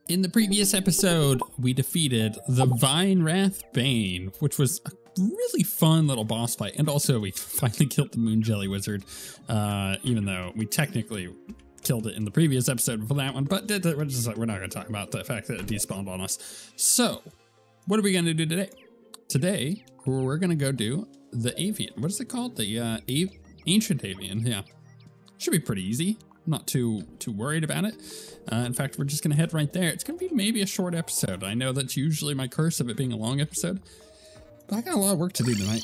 In the previous episode, we defeated the Vinewrath Bane, which was a really fun little boss fight. And also, we finally killed the Moon Jelly Wizard, even though we technically killed it in the previous episode for that one. But we're not going to talk about the fact that it despawned on us. So, what are we going to do today? Today, we're going to go do the Avian. What is it called? The Ancient Avian, yeah. Should be pretty easy. I'm not too worried about it. In fact, we're just going to head right there. It's going to be maybe a short episode. I know that's usually my curse of it being a long episode, but I got a lot of work to do tonight.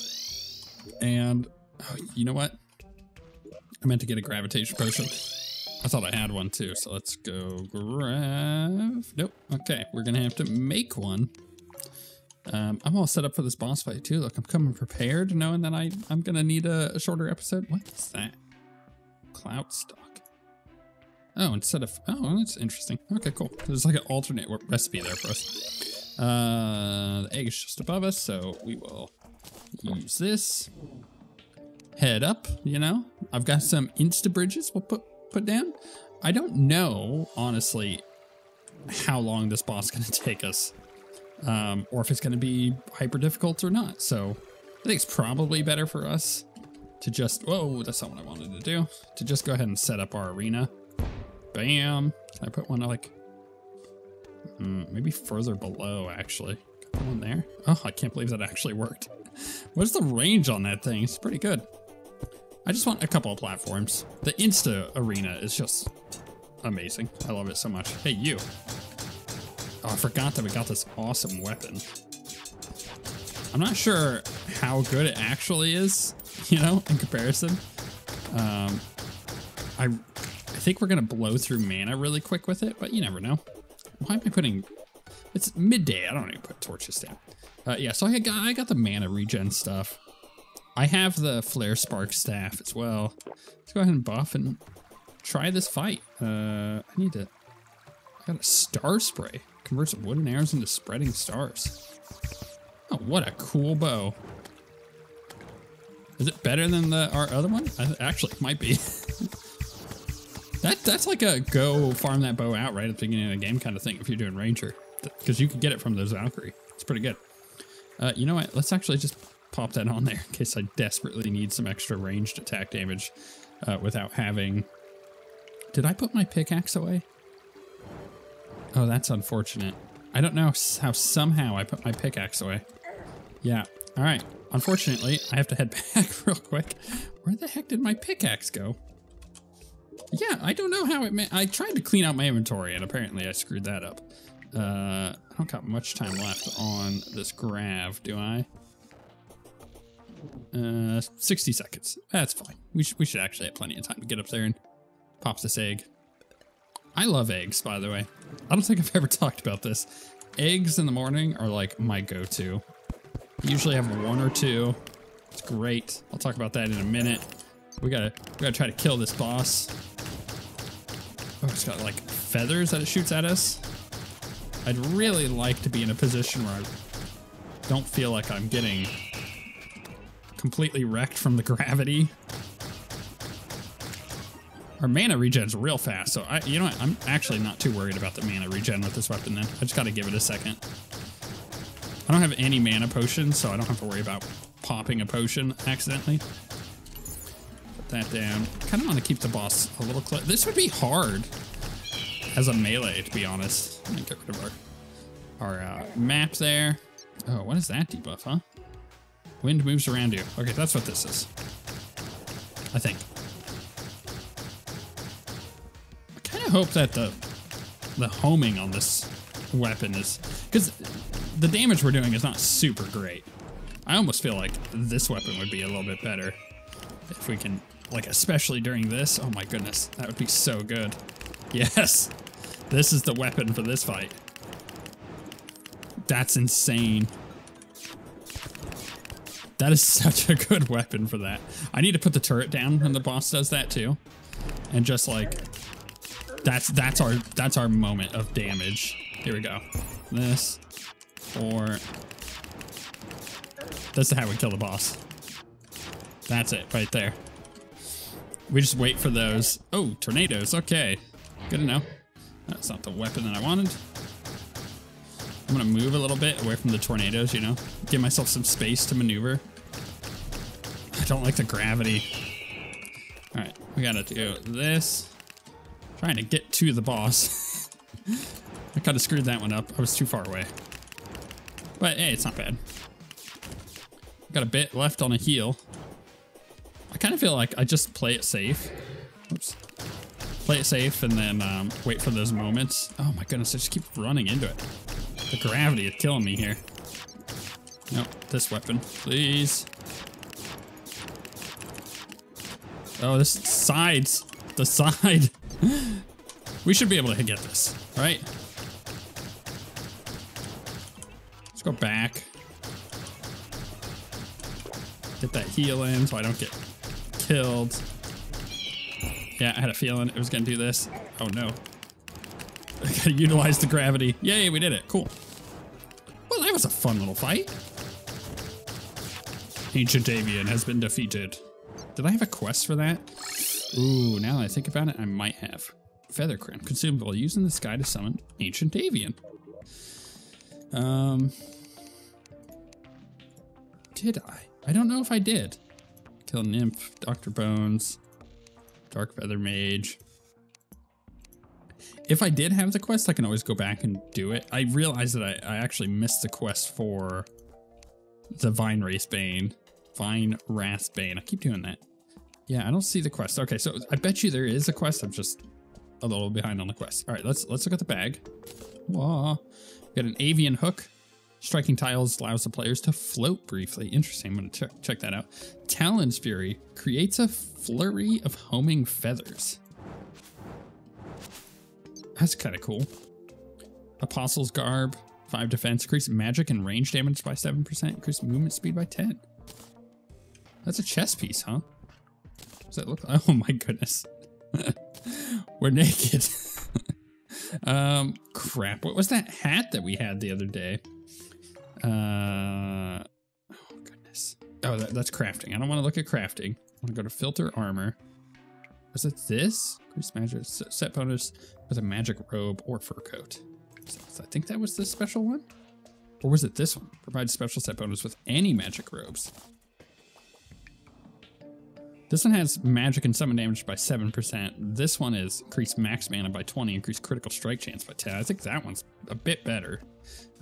And oh, you know what? I meant to get a gravitation potion. I thought I had one too, so let's go grab... Nope. Okay, we're going to have to make one. I'm all set up for this boss fight too. Look, I'm coming prepared, knowing that I'm going to need a shorter episode. What is that? Cloud stock. Oh, instead of... Oh, that's interesting. Okay, cool. There's like an alternate recipe there for us. The egg is just above us, so we will use this. Head up, you know? I've got some insta-bridges we'll put down. I don't know, honestly, how long this boss is going to take us. Or if it's going to be hyper difficult or not. So I think it's probably better for us to just... Whoa, that's not what I wanted to do. To just go ahead and set up our arena. Bam. Can I put one like... maybe further below, actually. Put one there. Oh, I can't believe that actually worked. What's the range on that thing? It's pretty good. I just want a couple of platforms. The Insta Arena is just amazing. I love it so much. Hey, you. Oh, I forgot that we got this awesome weapon. I'm not sure how good it actually is, you know, in comparison. I think we're going to blow through mana really quick with it, but you never know. Why am I putting... It's midday. I don't need to put torches down. Yeah, so I got the mana regen stuff. I have the Flare Spark Staff as well. Let's go ahead and buff and try this fight. I got a Star Spray. Converts wooden arrows into spreading stars. Oh, what a cool bow. Is it better than our other one? Actually, it might be. That's like a go farm that bow out right at the beginning of the game kind of thing if you're doing Ranger. Because you can get it from those Valkyrie. It's pretty good. You know what? Let's actually just pop that on there in case I desperately need some extra ranged attack damage without having... Did I put my pickaxe away? Oh, that's unfortunate. I don't know how somehow I put my pickaxe away. Yeah. All right. Unfortunately, I have to head back real quick. Where the heck did my pickaxe go? Yeah, I don't know how I tried to clean out my inventory, and apparently I screwed that up. I don't got much time left on this grav, do I? 60 seconds. That's fine. We should actually have plenty of time to get up there and pop this egg. I love eggs, by the way. I don't think I've ever talked about this. Eggs in the morning are like my go-to. Usually have one or two. It's great. I'll talk about that in a minute. We gotta try to kill this boss. Oh, it's got like feathers that it shoots at us. I'd really like to be in a position where I don't feel like I'm getting completely wrecked from the gravity. Our mana regen's real fast, so you know what? I'm actually not too worried about the mana regen with this weapon then. I just gotta give it a second. I don't have any mana potions, so I don't have to worry about popping a potion accidentally. Put that down. Kind of want to keep the boss a little close. This would be hard as a melee, to be honest. Let me get rid of our map there. Oh, what is that debuff, huh? Wind moves around you. Okay, that's what this is. I think. I kind of hope that the homing on this weapon is... Because the damage we're doing is not super great. I almost feel like this weapon would be a little bit better. If we can... Like, especially during this. Oh my goodness. That would be so good. Yes. This is the weapon for this fight. That's insane. That is such a good weapon for that. I need to put the turret down when the boss does that too. And just like... That's our moment of damage. Here we go. This. Or... That's how we kill the boss. That's it, right there. We just wait for those. Oh, tornadoes. Okay. Good to know. That's not the weapon that I wanted. I'm gonna move a little bit away from the tornadoes, you know? Give myself some space to maneuver. I don't like the gravity. All right, we gotta do this. Trying to get to the boss. I kind of screwed that one up. I was too far away. But hey, it's not bad. Got a bit left on a heal. I kind of feel like I just play it safe. Oops. Play it safe and then wait for those moments. Oh my goodness, I just keep running into it. The gravity is killing me here. Nope, this weapon, please. Oh, this sides. The side. We should be able to get this, right? Let's go back. Get that heal in so I don't get killed. Yeah, I had a feeling it was gonna do this. Oh no. I gotta utilize the gravity. Yay, we did it. Cool. Well, that was a fun little fight. Ancient Avian has been defeated. Did I have a quest for that? Ooh, now that I think about it, I might have. Feather crown consumable using the sky to summon Ancient Avian. Did I? I don't know if I did. Kill Nymph, Dr. Bones, Dark Feather Mage. If I did have the quest, I can always go back and do it. I realized that I actually missed the quest for the Vine Wraith Bane. Vine Wrath Bane. I keep doing that. Yeah, I don't see the quest. Okay, so I bet you there is a quest. I'm just a little behind on the quest. All right, let's look at the bag. Whoa. Got an avian hook. Striking tiles allows the players to float briefly. Interesting. I'm going to check that out. Talon's Fury creates a flurry of homing feathers. That's kind of cool. Apostle's Garb, 5 defense, increase magic and range damage by 7%, increase movement speed by 10. That's a chess piece, huh? Does that look like? Oh my goodness. We're naked. Crap. What was that hat that we had the other day? Oh goodness. Oh, that's crafting. I don't want to look at crafting. I want to go to filter armor. Was it this? Increase magic set bonus with a magic robe or fur coat. So I think that was the special one. Or was it this one? Provide special set bonus with any magic robes. This one has magic and summon damage by 7%. This one is increase max mana by 20, increase critical strike chance by 10. I think that one's a bit better.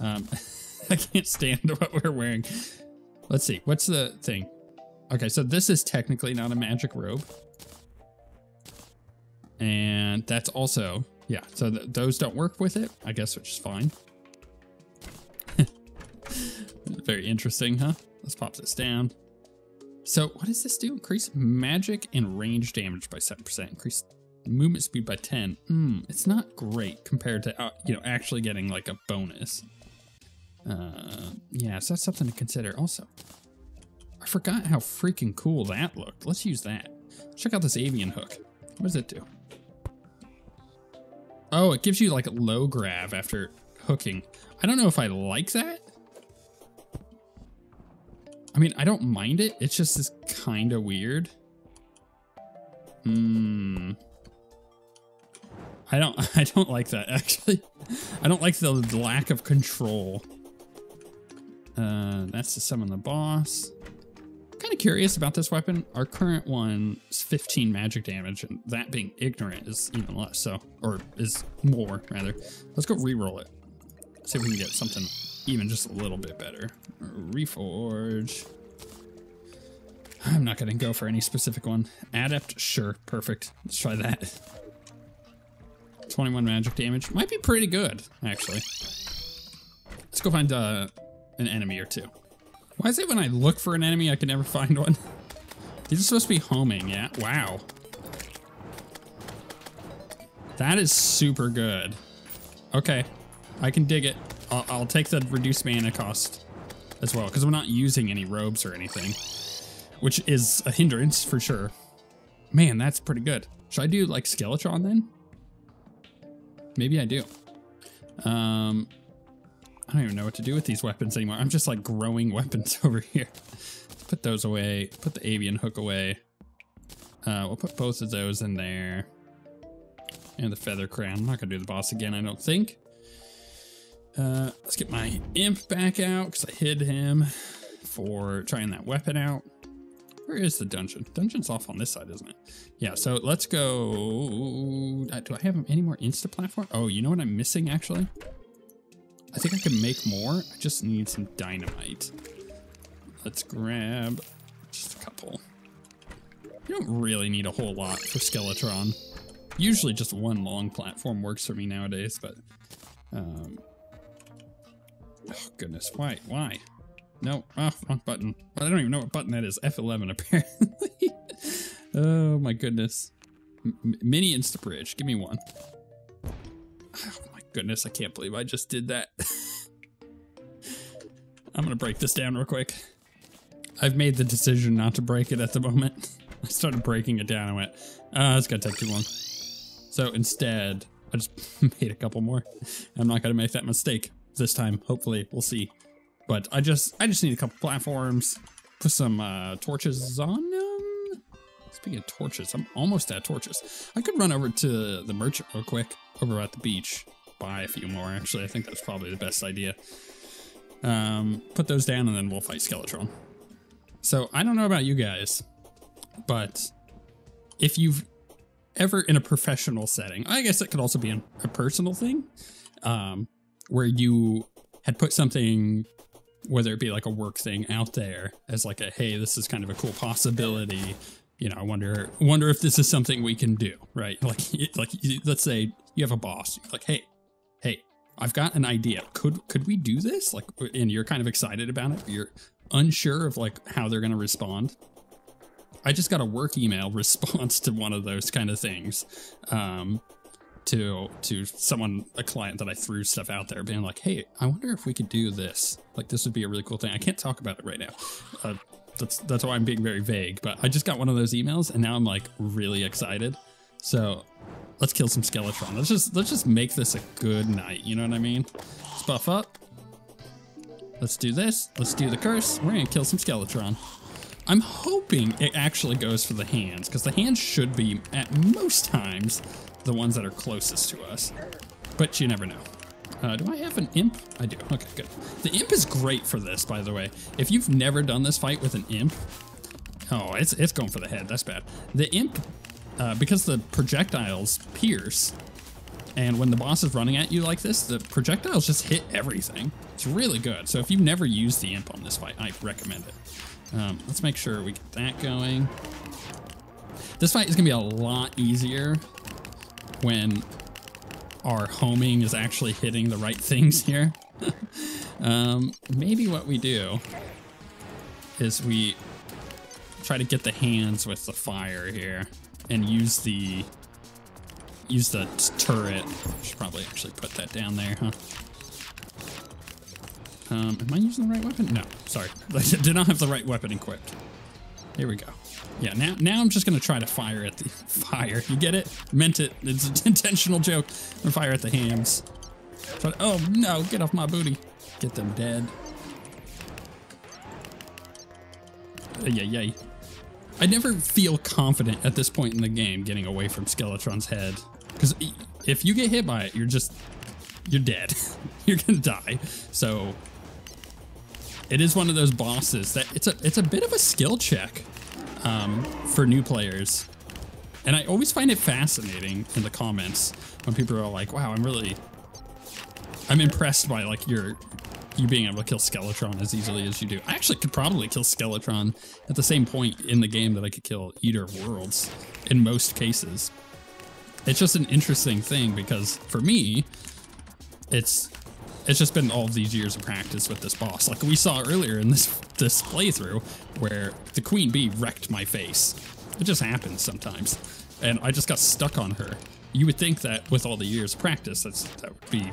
I can't stand what we're wearing. Let's see. What's the thing? Okay, so this is technically not a magic robe. And that's also, yeah, so those don't work with it, I guess, which is fine. Very interesting, huh? Let's pop this down. So what does this do? Increase magic and range damage by 7%. Increase movement speed by 10. It's not great compared to, actually getting like a bonus. Yeah, so that's something to consider also. I forgot how freaking cool that looked. Let's use that. Check out this avian hook. What does it do? Oh, it gives you like a low grab after hooking. I don't know if I like that. I mean, I don't mind it. It's just this kind of weird. I don't like that actually. I don't like the lack of control. That's to summon the boss. Kind of curious about this weapon. Our current one is 15 magic damage, and that being ignorant is even less, so, or is more rather. Let's go re-roll it. See if we can get something even just a little bit better. Reforge. I'm not gonna go for any specific one. Adept, sure, perfect. Let's try that. 21 magic damage. Might be pretty good, actually. Let's go find an enemy or two. Why is it when I look for an enemy, I can never find one? These are supposed to be homing, yeah? Wow. That is super good. Okay, I can dig it. I'll take the reduced mana cost as well, because we're not using any robes or anything, which is a hindrance for sure. Man, that's pretty good. Should I do like Skeletron then? Maybe I do. I don't even know what to do with these weapons anymore. I'm just like growing weapons over here. Let's put those away. Put the avian hook away. We'll put both of those in there. And the feather crown. I'm not gonna do the boss again, I don't think. Let's get my imp back out because I hid him for trying that weapon out. Where is the dungeon? Dungeon's off on this side, isn't it? Yeah, so let's go. Do I have any more insta platform? Oh, you know what I'm missing actually? I think I can make more. I just need some dynamite. Let's grab just a couple. You don't really need a whole lot for Skeletron. Usually just one long platform works for me nowadays, but oh goodness, why? No, oh, wrong button. I don't even know what button that is. F11 apparently. Oh my goodness. Mini Insta Bridge, give me one. Oh my goodness, I can't believe I just did that. I'm gonna break this down real quick. I've made the decision not to break it at the moment. I started breaking it down and went, it's gonna take too long. So instead, I just made a couple more. I'm not gonna make that mistake this time, hopefully, we'll see. But I just need a couple platforms, put some torches on them. Speaking of torches, I'm almost at torches. I could run over to the merchant real quick, over at the beach, buy a few more actually. I think that's probably the best idea. Put those down and then we'll fight Skeletron. So I don't know about you guys, but if you've ever in a professional setting, I guess it could also be a personal thing, where you had put something, whether it be like a work thing out there as like a, hey, this is kind of a cool possibility. You know, I wonder if this is something we can do, right? Like let's say you have a boss, like, hey, I've got an idea. Could we do this? Like, and you're kind of excited about it, but you're unsure of like how they're going to respond. I just got a work email response to one of those kind of things, to someone, a client that I threw stuff out there being like, hey, I wonder if we could do this. Like, this would be a really cool thing. I can't talk about it right now. That's why I'm being very vague, but I just got one of those emails and now I'm like really excited. So let's kill some Skeletron. Let's just make this a good night. You know what I mean? Let's buff up. Let's do this. Let's do the curse. We're gonna kill some Skeletron. I'm hoping it actually goes for the hands, because the hands should be, at most times, the ones that are closest to us. But you never know. Do I have an imp? I do. Okay, good. The imp is great for this, by the way. If you've never done this fight with an imp, oh, it's going for the head. That's bad. The imp, because the projectiles pierce, and when the boss is running at you like this, the projectiles just hit everything. It's really good. So if you've never used the imp on this fight, I recommend it. Let's make sure we get that going. This fight is gonna be a lot easier when our homing is actually hitting the right things here. Maybe what we do is we try to get the hands with the fire here and use the turret. I should probably actually put that down there, huh? Am I using the right weapon? No, sorry. I did not have the right weapon equipped. Here we go. Yeah, now I'm just gonna try to fire at the fire. You get it? Meant it. It's an intentional joke. I'm gonna fire at the hams. Oh no, get off my booty. Get them dead. Yay. I never feel confident at this point in the game getting away from Skeletron's head. Because if you get hit by it, you're dead. You're gonna die. So it is one of those bosses that it's a bit of a skill check for new players. And I always find it fascinating in the comments when people are like, wow, I'm impressed by like you being able to kill Skeletron as easily as you do. I actually could probably kill Skeletron at the same point in the game that I could kill Eater of Worlds in most cases. It's just an interesting thing because for me, it's just been all of these years of practice with this boss. Like we saw earlier in this playthrough where the Queen Bee wrecked my face. It just happens sometimes. And I just got stuck on her. You would think that with all the years of practice, that would be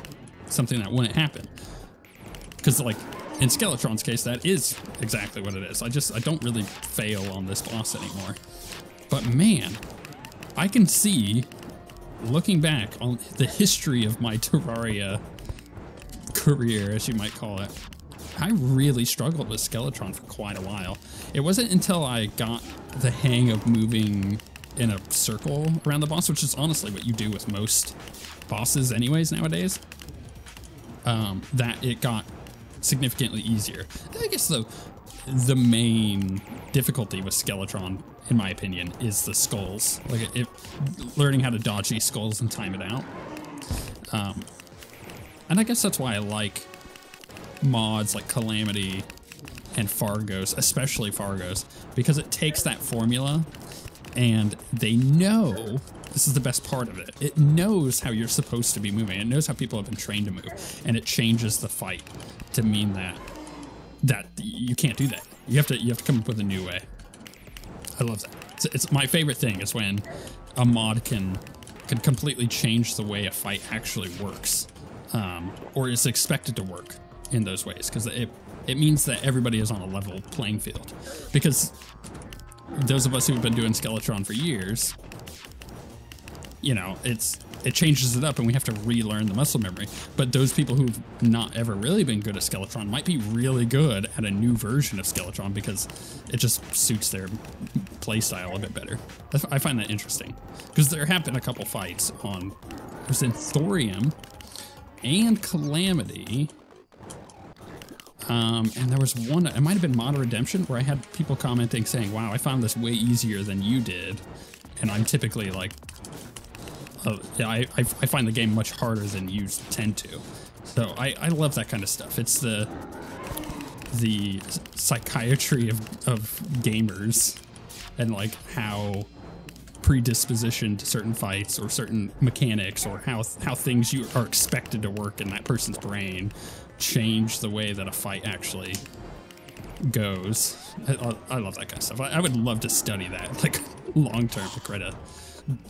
something that wouldn't happen. Because like in Skeletron's case, that is exactly what it is. I don't really fail on this boss anymore. But man, I can see, looking back on the history of my Terraria career, as you might call it, I really struggled with Skeletron for quite a while. It wasn't until I got the hang of moving in a circle around the boss, which is honestly what you do with most bosses anyways nowadays. that it got significantly easier. I guess the main difficulty with Skeletron, in my opinion, is the skulls. Like learning how to dodge these skulls and time it out. And I guess that's why I like mods like Calamity and Fargos, especially Fargos, because it takes that formula and they know, this is the best part of it, it knows how you're supposed to be moving. It knows how people have been trained to move, and it changes the fight to mean that you can't do that. You have to come up with a new way. I love that. It's my favorite thing is when a mod can completely change the way a fight actually works, or is expected to work in those ways, because it means that everybody is on a level playing field. Because those of us who've been doing Skeletron for years, you know, it changes it up and we have to relearn the muscle memory. But those people who've not ever really been good at Skeletron might be really good at a new version of Skeletron because it just suits their playstyle a bit better. I find that interesting because there have been a couple fights on, it was in Thorium and Calamity. And there was one, it might have been Mod Redemption, where I had people commenting saying, wow, I found this way easier than you did. And I'm typically like, yeah, I find the game much harder than you tend to. So I love that kind of stuff. It's the psychiatry of gamers and like how predisposition to certain fights or certain mechanics or how things you are expected to work in that person's brain change the way that a fight actually goes. I love that kind of stuff. I would love to study that like long term, to create a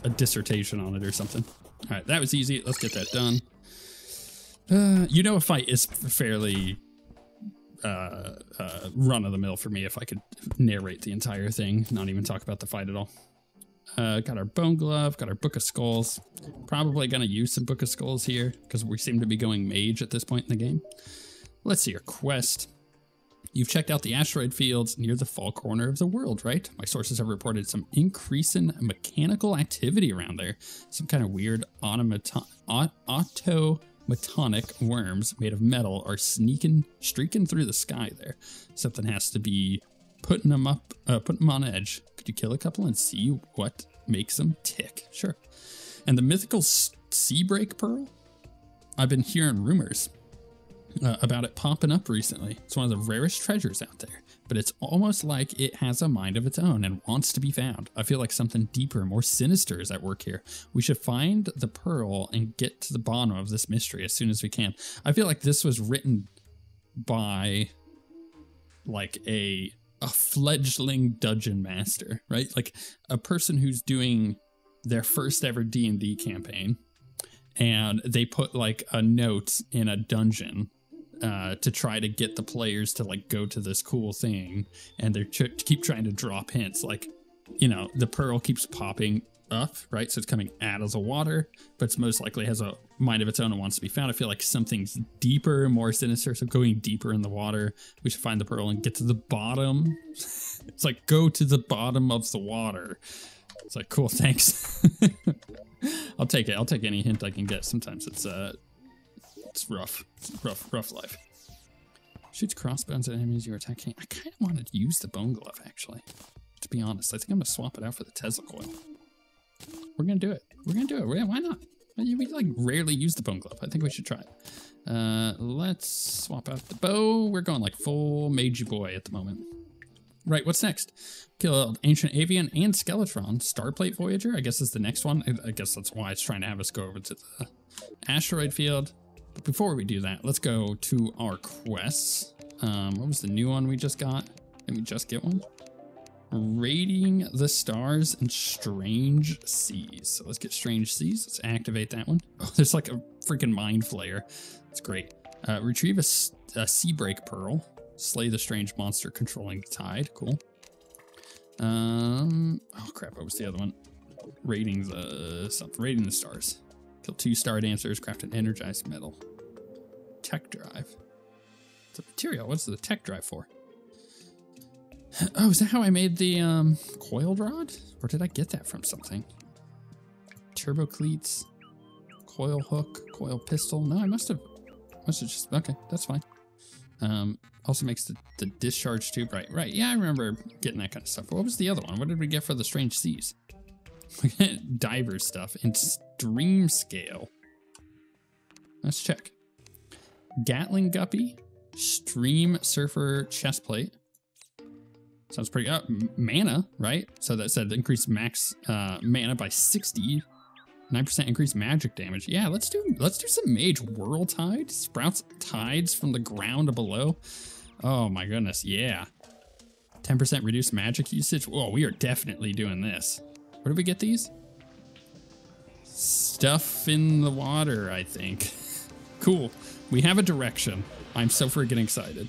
dissertation on it or something. All right, that was easy. Let's get that done. You know, a fight is fairly run of the mill for me if I could narrate the entire thing, not even talk about the fight at all. Got our bone glove, got our book of skulls. Probably gonna use some book of skulls here because we seem to be going mage at this point in the game. Let's see your quest. You've checked out the asteroid fields near the fall corner of the world, right? My sources have reported some increase in mechanical activity around there. Some kind of weird automatonic worms made of metal are streaking through the sky there. Something has to be putting them on edge. Could you kill a couple and see what makes them tick? Sure. And the mythical sea break pearl? I've been hearing rumors about it popping up recently. It's one of the rarest treasures out there, but it's almost like it has a mind of its own and wants to be found. I feel like something deeper, more sinister is at work here. We should find the pearl and get to the bottom of this mystery as soon as we can. I feel like this was written by like a fledgling dungeon master, right? Like a person who's doing their first ever D&D campaign, and they put like a note in a dungeon to try to get the players to like go to this cool thing, and they keep trying to drop hints like, you know, the pearl keeps popping up, right? So it's coming out of the water, but it's most likely has a mind of its own and wants to be found. I feel like something's deeper, more sinister, so going deeper in the water. We should find the pearl and get to the bottom. It's like, go to the bottom of the water. It's like, cool, thanks. I'll take it. I'll take any hint I can get. Sometimes it's rough. It's rough life. Shoots crossbones at enemies you're attacking. I kind of wanted to use the bone glove, actually. To be honest, I think I'm gonna swap it out for the Tesla coil. We're gonna do it. We're gonna do it. Why not? We like rarely use the bone glove. I think we should try it. Let's swap out the bow. We're going like full magey boy at the moment. Right, what's next? Killed Ancient Avian and Skeletron. Starplate Voyager, I guess is the next one. I guess that's why it's trying to have us go over to the asteroid field. But before we do that, let's go to our quests. What was the new one we just got? Did we just get one? Raiding the Stars and Strange Seas. So let's get Strange Seas. Let's activate that one. Oh, there's like a freaking mind flayer. It's great. Retrieve a sea break pearl. Slay the strange monster controlling the tide. Cool. Oh crap, what was the other one? Raiding the stars. Kill 2 star dancers, craft an energized metal. Tech drive. The material, what's the tech drive for? Oh, is that how I made the coiled rod? Or did I get that from something? Turbo cleats, coil hook, coil pistol. No, I must have Was it just, okay, that's fine. Also makes the discharge tube, right. Yeah, I remember getting that kind of stuff. What was the other one? What did we get for the strange seas? Diver stuff and stream scale. Let's check. Gatling guppy, stream surfer chestplate. Sounds pretty mana, right? So that said increase max mana by 60, 9% increased magic damage. Yeah, let's do some mage. Whirl tide sprouts tides from the ground below. Oh my goodness, yeah. 10% reduced magic usage. Whoa, we are definitely doing this. Where did we get these? Stuff in the water, I think. Cool. We have a direction. I'm so freaking excited.